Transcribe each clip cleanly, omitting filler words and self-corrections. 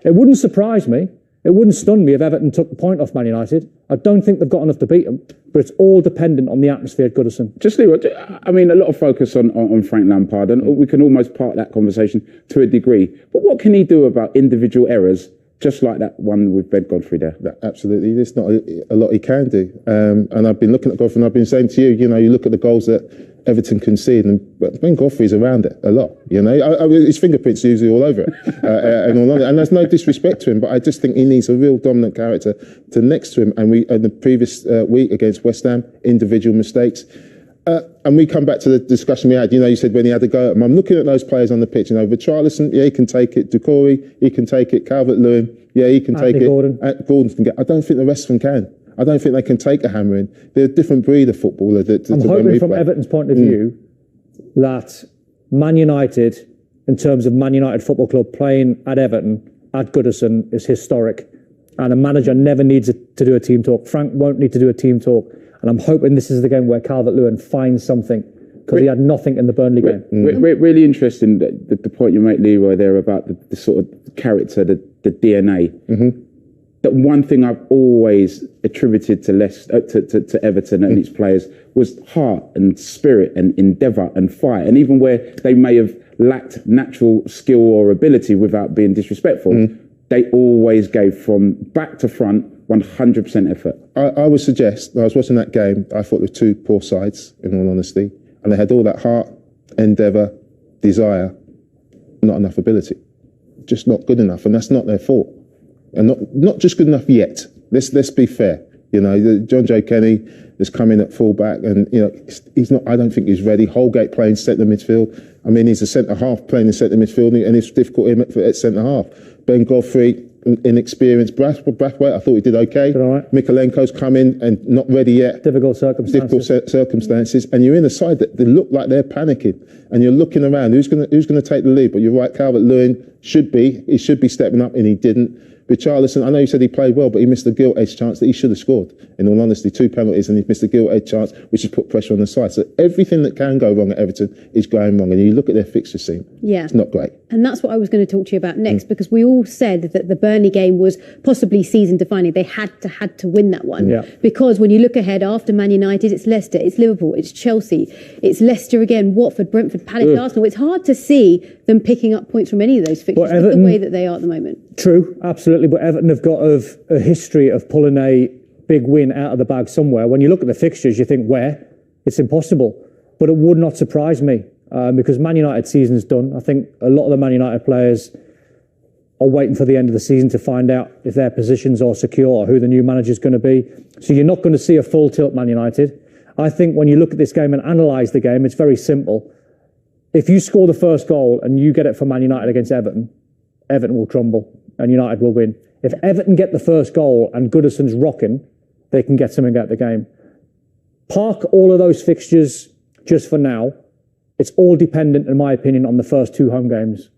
It wouldn't surprise me. It wouldn't stun me if Everton took the point off Man United. I don't think they've got enough to beat them, but it's all dependent on the atmosphere at Goodison. Just Leroy, I mean, a lot of focus on Frank Lampard, and we can almost part that conversation to a degree. But what can he do about individual errors, just like that one with Ben Godfrey there? Absolutely, there's not a lot he can do. And I've been looking at Godfrey, and I've been saying to you, you look at the goals that Everton concede, and Ben Godfrey's around it a lot. His fingerprints usually all over it, and there's no disrespect to him, but I just think he needs a real dominant character to next to him. And in the previous week against West Ham, individual mistakes. And we come back to the discussion we had. You said when he had to go, I'm looking at those players on the pitch. Richarlison, he can take it. Doucouré, he can take it. Calvert-Lewin, he can take it. Gordon can get. I don't think the rest of them can. I don't think they can take a hammering. They're a different breed of footballer. I'm hoping from Everton's point of view that Man United, in terms of Man United Football Club playing at Everton, at Goodison, is historic. And a manager never needs to do a team talk. Frank won't need to do a team talk. And I'm hoping this is the game where Calvert-Lewin finds something, because he had nothing in the Burnley game. Really interesting the point you make, Leroy, there about the sort of character, the DNA. Mm-hmm. That one thing I've always attributed to Everton and its players was heart and spirit and endeavour and fight. And even where they may have lacked natural skill or ability, without being disrespectful, they always gave from back to front 100% effort. I would suggest, I was watching that game, I thought there were two poor sides, in all honesty. And they had all that heart, endeavour, desire, not enough ability. Just not good enough. And that's not their fault. And not just good enough yet. Let's be fair. John Joe Kenny has come in at full-back, and he's not. I don't think he's ready. Holgate playing centre midfield. I mean, he's a centre half playing in centre midfield, and it's difficult at centre half. Ben Godfrey, inexperienced. Brathwaite, I thought he did okay. Right. Mikolenko's come in and not ready yet. Difficult circumstances. And you're in a side that they look like they're panicking, and you're looking around. Who's going to take the lead? But you're right. Calvert-Lewin should be stepping up, and he didn't. Richarlison, I know you said he played well, but he missed a gilt-edged chance that he should have scored. In all honesty, 2 penalties, and he missed a gilt-edged chance, which has put pressure on the side. So everything that can go wrong at Everton is going wrong. And you look at their fixture scene, it's not great. And that's what I was going to talk to you about next, because we all said that the Burnley game was possibly season-defining. They had to win that one. Yeah. Because when you look ahead after Man United, it's Leicester, it's Liverpool, it's Chelsea, it's Leicester again, Watford, Brentford, Palace, Arsenal. It's hard to see them picking up points from any of those fixtures the way that they are at the moment. True, absolutely. But Everton have got a history of pulling a big win out of the bag somewhere. When you look at the fixtures, you think, where? It's impossible. But it would not surprise me, because Man United season's done. I think a lot of the Man United players are waiting for the end of the season to find out if their positions are secure or who the new manager's going to be. So you're not going to see a full tilt Man United. I think when you look at this game and analyse the game, it's very simple. If you score the first goal and you get it for Man United against Everton, Everton will crumble and United will win. If Everton get the first goal and Goodison's rocking, they can get something out of the game. Park all of those fixtures just for now. It's all dependent, in my opinion, on the first 2 home games.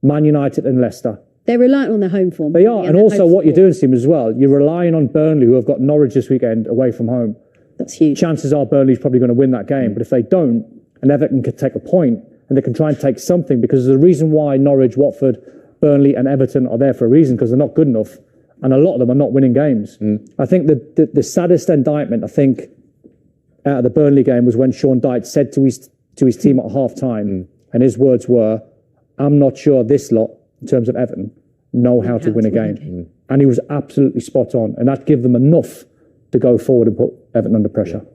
Man United and Leicester. They're reliant on their home form. They are. And also what you're doing, Steve, as well, you're relying on Burnley, who have got Norwich this weekend away from home. That's huge. Chances are Burnley's probably going to win that game. But if they don't, and Everton could take a point, and they can try and take something, because there's a reason why Norwich, Watford, Burnley and Everton are there for a reason, because they're not good enough. And a lot of them are not winning games. I think the saddest indictment, I think, out of the Burnley game was when Sean Dyche said to his team at half-time, and his words were, I'm not sure this lot, in terms of Everton, know how to win a game. And he was absolutely spot on. And that gave them enough to go forward and put Everton under pressure.